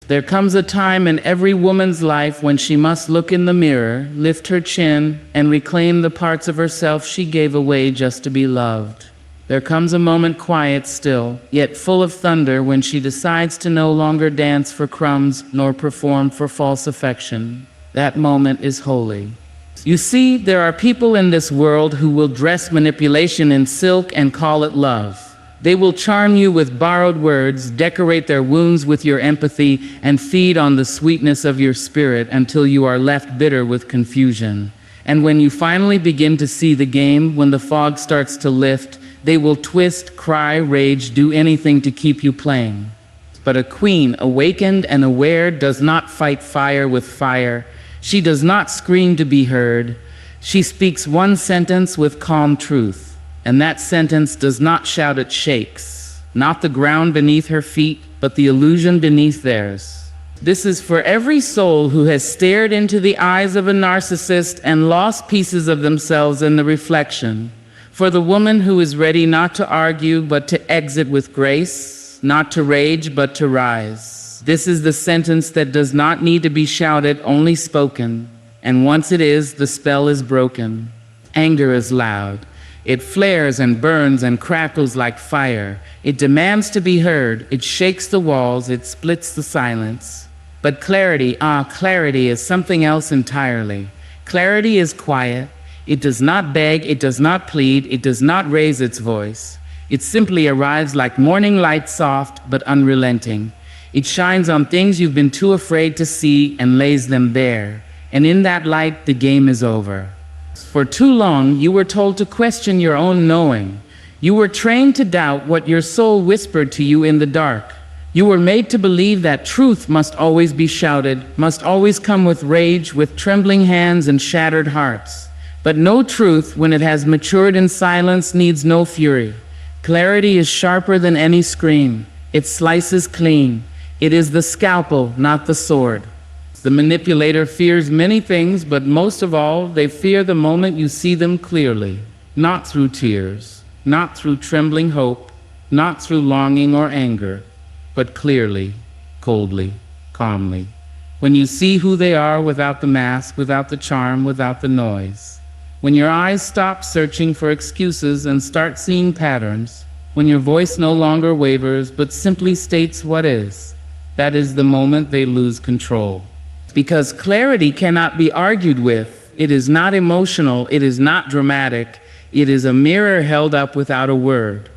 There comes a time in every woman's life when she must look in the mirror, lift her chin, and reclaim the parts of herself she gave away just to be loved. There comes a moment quiet still, yet full of thunder, when she decides to no longer dance for crumbs nor perform for false affection. That moment is holy. You see, there are people in this world who will dress manipulation in silk and call it love. They will charm you with borrowed words, decorate their wounds with your empathy, and feed on the sweetness of your spirit until you are left bitter with confusion. And when you finally begin to see the game, when the fog starts to lift, they will twist, cry, rage, do anything to keep you playing. But a queen, awakened and aware, does not fight fire with fire. She does not scream to be heard. She speaks one sentence with calm truth, and that sentence does not shout, it shakes. Not the ground beneath her feet, but the illusion beneath theirs. This is for every soul who has stared into the eyes of a narcissist and lost pieces of themselves in the reflection. For the woman who is ready not to argue, but to exit with grace, not to rage, but to rise. This is the sentence that does not need to be shouted, only spoken. And once it is, the spell is broken. Anger is loud. It flares and burns and crackles like fire. It demands to be heard. It shakes the walls. It splits the silence. But clarity, clarity is something else entirely. Clarity is quiet. It does not beg. It does not plead. It does not raise its voice. It simply arrives like morning light, soft but unrelenting. It shines on things you've been too afraid to see and lays them bare. And in that light, the game is over. For too long, you were told to question your own knowing. You were trained to doubt what your soul whispered to you in the dark. You were made to believe that truth must always be shouted, must always come with rage, with trembling hands and shattered hearts. But no truth, when it has matured in silence, needs no fury. Clarity is sharper than any scream. It slices clean. It is the scalpel, not the sword. The manipulator fears many things, but most of all, they fear the moment you see them clearly. Not through tears, not through trembling hope, not through longing or anger, but clearly, coldly, calmly. When you see who they are without the mask, without the charm, without the noise. When your eyes stop searching for excuses and start seeing patterns. When your voice no longer wavers, but simply states what is. That is the moment they lose control. Because clarity cannot be argued with. It is not emotional, it is not dramatic. It is a mirror held up without a word.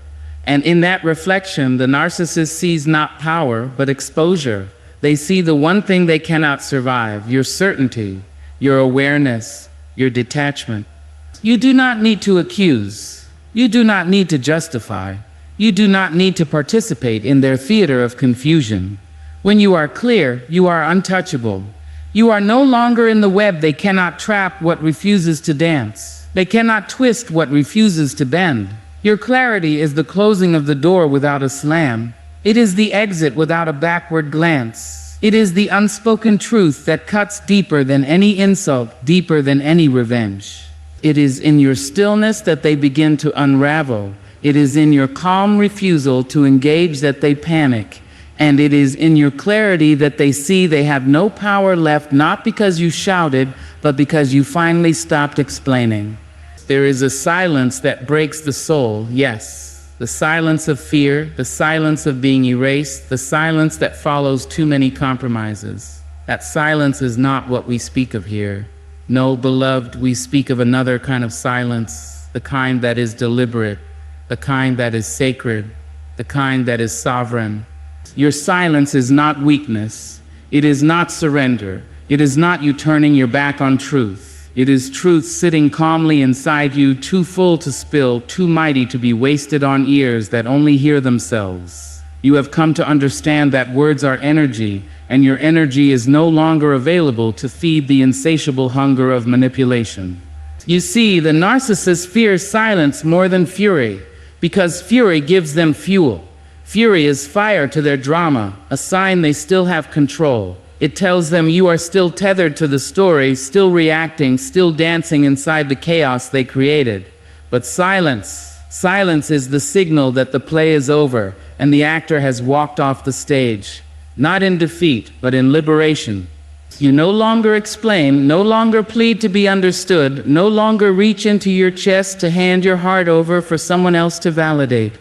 And in that reflection, the narcissist sees not power, but exposure. They see the one thing they cannot survive, your certainty, your awareness, your detachment. You do not need to accuse. You do not need to justify. You do not need to participate in their theater of confusion. When you are clear, you are untouchable. You are no longer in the web. They cannot trap what refuses to dance. They cannot twist what refuses to bend. Your clarity is the closing of the door without a slam. It is the exit without a backward glance. It is the unspoken truth that cuts deeper than any insult, deeper than any revenge. It is in your stillness that they begin to unravel. It is in your calm refusal to engage that they panic. And it is in your clarity that they see they have no power left, not because you shouted, but because you finally stopped explaining. There is a silence that breaks the soul, yes. The silence of fear, the silence of being erased, the silence that follows too many compromises. That silence is not what we speak of here. No, beloved, we speak of another kind of silence, the kind that is deliberate, the kind that is sacred, the kind that is sovereign. Your silence is not weakness. It is not surrender. It is not you turning your back on truth. It is truth sitting calmly inside you, too full to spill, too mighty to be wasted on ears that only hear themselves. You have come to understand that words are energy, and your energy is no longer available to feed the insatiable hunger of manipulation. You see, the narcissist fears silence more than fury, because fury gives them fuel. Fury is fire to their drama, a sign they still have control. It tells them you are still tethered to the story, still reacting, still dancing inside the chaos they created. But silence is the signal that the play is over and the actor has walked off the stage. not in defeat, but in liberation. You no longer explain, no longer plead to be understood, no longer reach into your chest to hand your heart over for someone else to validate.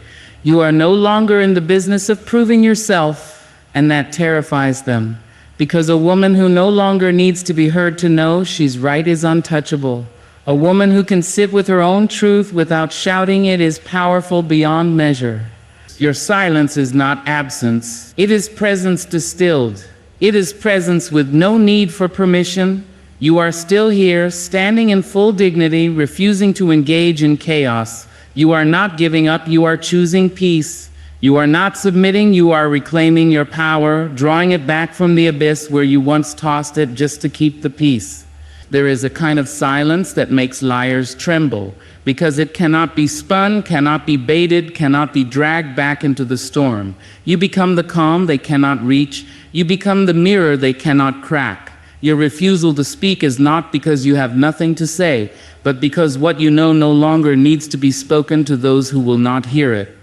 You are no longer in the business of proving yourself, and that terrifies them. Because a woman who no longer needs to be heard to know she's right is untouchable. A woman who can sit with her own truth without shouting it is powerful beyond measure. Your silence is not absence. It is presence distilled. It is presence with no need for permission. You are still here, standing in full dignity, refusing to engage in chaos. You are not giving up, you are choosing peace. You are not submitting, you are reclaiming your power, drawing it back from the abyss where you once tossed it just to keep the peace. There is a kind of silence that makes liars tremble, because it cannot be spun, cannot be baited, cannot be dragged back into the storm. You become the calm they cannot reach. You become the mirror they cannot crack. Your refusal to speak is not because you have nothing to say, but because what you know no longer needs to be spoken to those who will not hear it.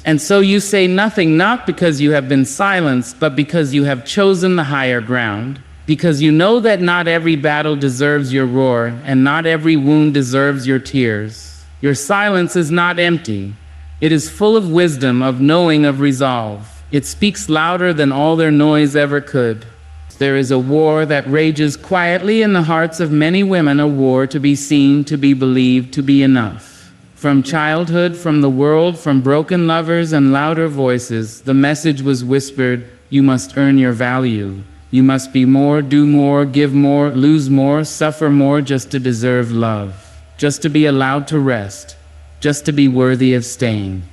And so you say nothing, not because you have been silenced, but because you have chosen the higher ground. Because you know that not every battle deserves your roar, and not every wound deserves your tears. Your silence is not empty. It is full of wisdom, of knowing, of resolve. It speaks louder than all their noise ever could. There is a war that rages quietly in the hearts of many women, a war to be seen, to be believed, to be enough. From childhood, from the world, from broken lovers and louder voices, the message was whispered, you must earn your value. You must be more, do more, give more, lose more, suffer more just to deserve love, just to be allowed to rest, just to be worthy of staying.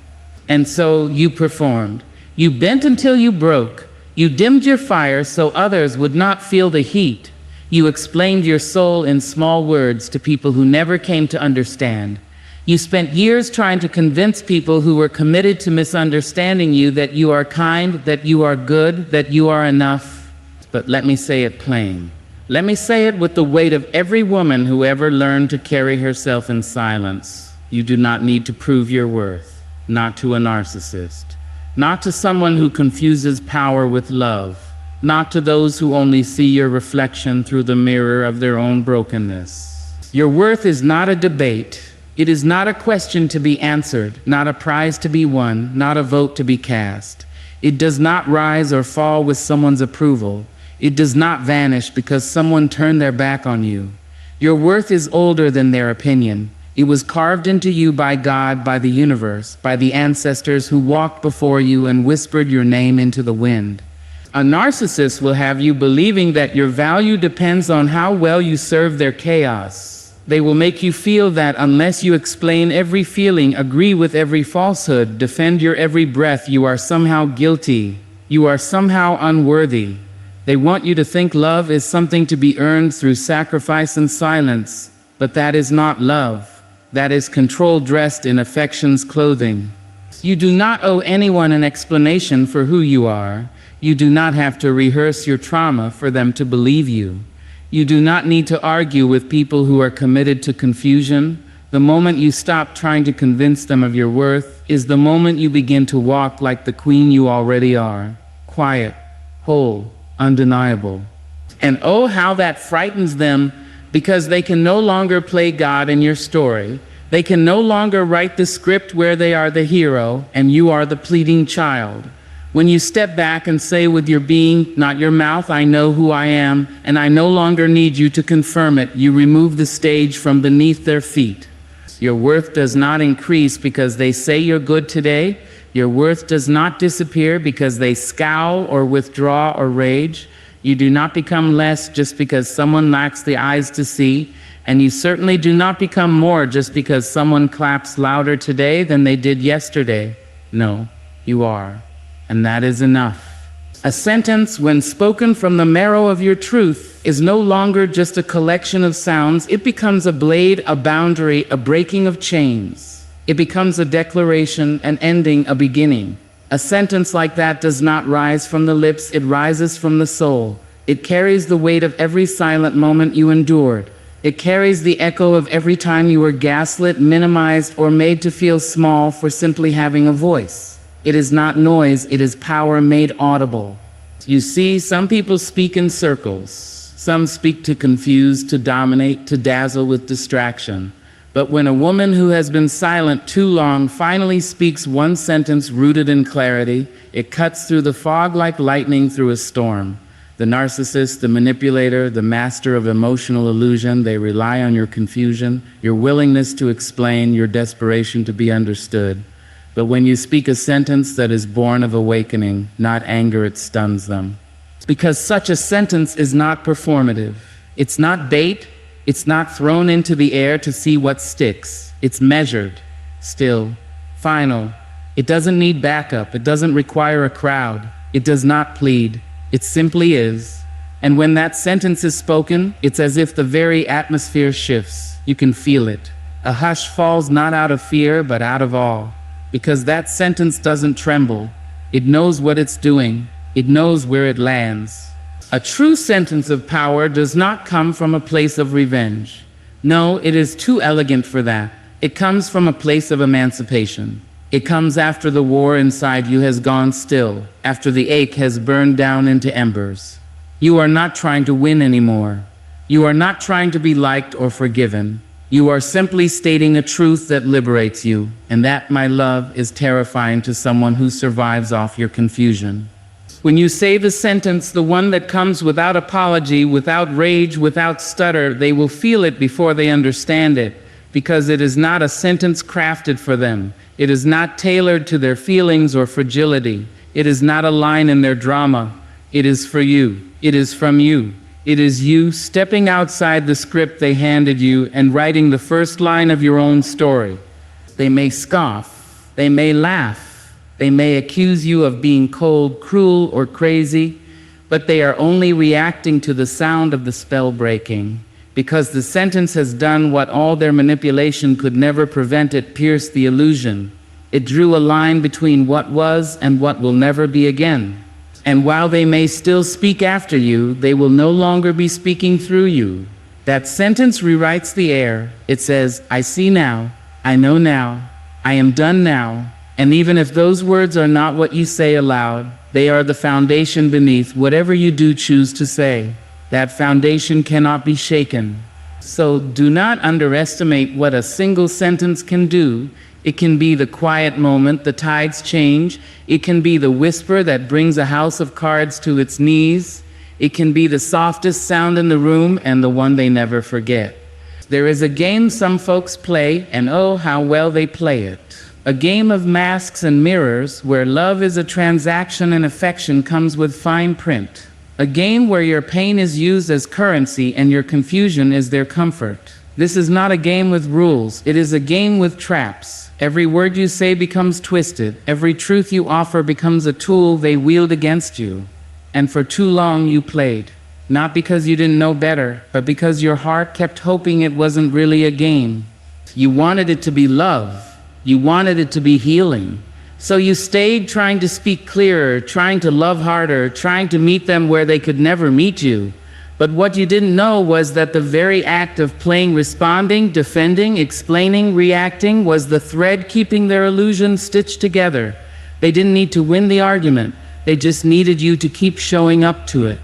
And so you performed. You bent until you broke. You dimmed your fire so others would not feel the heat. You explained your soul in small words to people who never came to understand. You spent years trying to convince people who were committed to misunderstanding you that you are kind, that you are good, that you are enough. But let me say it plain. Let me say it with the weight of every woman who ever learned to carry herself in silence. You do not need to prove your worth, not to a narcissist, not to someone who confuses power with love, not to those who only see your reflection through the mirror of their own brokenness. Your worth is not a debate. It is not a question to be answered, not a prize to be won, not a vote to be cast. It does not rise or fall with someone's approval. It does not vanish because someone turned their back on you. Your worth is older than their opinion. It was carved into you by God, by the universe, by the ancestors who walked before you and whispered your name into the wind. A narcissist will have you believing that your value depends on how well you serve their chaos. They will make you feel that unless you explain every feeling, agree with every falsehood, defend your every breath, you are somehow guilty. You are somehow unworthy. They want you to think love is something to be earned through sacrifice and silence, but that is not love. That is control dressed in affection's clothing. You do not owe anyone an explanation for who you are. You do not have to rehearse your trauma for them to believe you. You do not need to argue with people who are committed to confusion. The moment you stop trying to convince them of your worth is the moment you begin to walk like the queen you already are, quiet, whole, undeniable. And oh, how that frightens them, because they can no longer play God in your story. They can no longer write the script where they are the hero and you are the pleading child. When you step back and say with your being, not your mouth, I know who I am, and I no longer need you to confirm it, you remove the stage from beneath their feet. Your worth does not increase because they say you're good today. Your worth does not disappear because they scowl or withdraw or rage. You do not become less just because someone lacks the eyes to see, and you certainly do not become more just because someone claps louder today than they did yesterday. No, you are, and that is enough. A sentence, when spoken from the marrow of your truth, is no longer just a collection of sounds. It becomes a blade, a boundary, a breaking of chains. It becomes a declaration, an ending, a beginning. A sentence like that does not rise from the lips, it rises from the soul. It carries the weight of every silent moment you endured. It carries the echo of every time you were gaslit, minimized, or made to feel small for simply having a voice. It is not noise, it is power made audible. You see, some people speak in circles. Some speak to confuse, to dominate, to dazzle with distraction. But when a woman who has been silent too long finally speaks one sentence rooted in clarity, it cuts through the fog like lightning through a storm. The narcissist, the manipulator, the master of emotional illusion, they rely on your confusion, your willingness to explain, your desperation to be understood. But when you speak a sentence that is born of awakening, not anger, it stuns them. Because such a sentence is not performative. It's not bait. It's not thrown into the air to see what sticks. It's measured, still, final. It doesn't need backup. It doesn't require a crowd. It does not plead. It simply is. And when that sentence is spoken, it's as if the very atmosphere shifts. You can feel it. A hush falls not out of fear, but out of awe. Because that sentence doesn't tremble. It knows what it's doing. It knows where it lands. A true sentence of power does not come from a place of revenge. No, it is too elegant for that. It comes from a place of emancipation. It comes after the war inside you has gone still, after the ache has burned down into embers. You are not trying to win anymore. You are not trying to be liked or forgiven. You are simply stating a truth that liberates you, and that, my love, is terrifying to someone who survives off your confusion. When you say the sentence, the one that comes without apology, without rage, without stutter, they will feel it before they understand it, because it is not a sentence crafted for them. It is not tailored to their feelings or fragility. It is not a line in their drama. It is for you. It is from you. It is you stepping outside the script they handed you and writing the first line of your own story. They may scoff. They may laugh. They may accuse you of being cold, cruel, or crazy, but they are only reacting to the sound of the spell breaking, because the sentence has done what all their manipulation could never prevent. It pierced the illusion. It drew a line between what was and what will never be again. And while they may still speak after you, they will no longer be speaking through you. That sentence rewrites the air. It says, I see now, I know now, I am done now. And even if those words are not what you say aloud, they are the foundation beneath whatever you do choose to say. That foundation cannot be shaken. So do not underestimate what a single sentence can do. It can be the quiet moment the tides change. It can be the whisper that brings a house of cards to its knees. It can be the softest sound in the room and the one they never forget. There is a game some folks play, and oh, how well they play it. A game of masks and mirrors where love is a transaction and affection comes with fine print. A game where your pain is used as currency and your confusion is their comfort. This is not a game with rules. It is a game with traps. Every word you say becomes twisted. Every truth you offer becomes a tool they wield against you. And for too long you played. Not because you didn't know better, but because your heart kept hoping it wasn't really a game. You wanted it to be love. You wanted it to be healing. So you stayed trying to speak clearer, trying to love harder, trying to meet them where they could never meet you. But what you didn't know was that the very act of playing, responding, defending, explaining, reacting was the thread keeping their illusion stitched together. They didn't need to win the argument. They just needed you to keep showing up to it.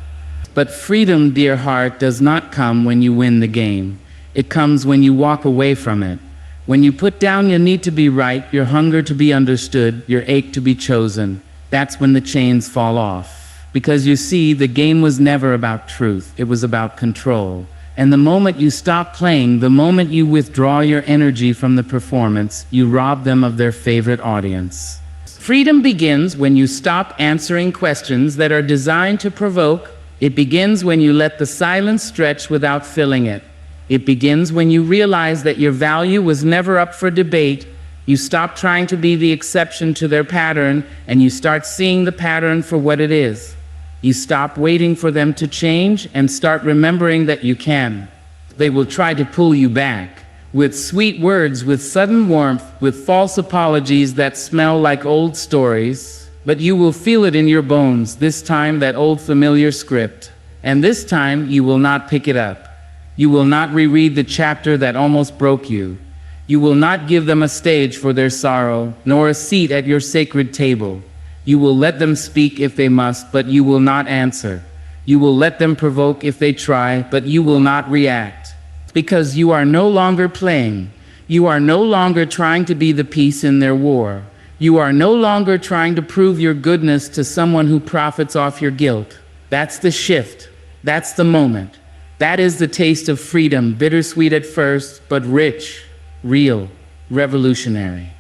But freedom, dear heart, does not come when you win the game. It comes when you walk away from it. When you put down your need to be right, your hunger to be understood, your ache to be chosen, that's when the chains fall off. Because you see, the game was never about truth, it was about control. And the moment you stop playing, the moment you withdraw your energy from the performance, you rob them of their favorite audience. Freedom begins when you stop answering questions that are designed to provoke. It begins when you let the silence stretch without filling it. It begins when you realize that your value was never up for debate. You stop trying to be the exception to their pattern, and you start seeing the pattern for what it is. You stop waiting for them to change and start remembering that you can. They will try to pull you back with sweet words, with sudden warmth, with false apologies that smell like old stories. But you will feel it in your bones, this time that old familiar script. And this time you will not pick it up. You will not reread the chapter that almost broke you. You will not give them a stage for their sorrow, nor a seat at your sacred table. You will let them speak if they must, but you will not answer. You will let them provoke if they try, but you will not react. Because you are no longer playing. You are no longer trying to be the piece in their war. You are no longer trying to prove your goodness to someone who profits off your guilt. That's the shift. That's the moment. That is the taste of freedom, bittersweet at first, but rich, real, revolutionary.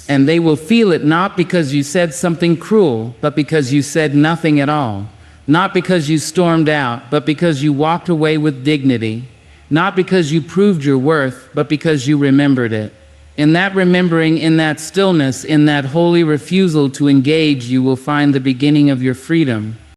And they will feel it not because you said something cruel, but because you said nothing at all. Not because you stormed out, but because you walked away with dignity. Not because you proved your worth, but because you remembered it. In that remembering, in that stillness, in that holy refusal to engage, you will find the beginning of your freedom.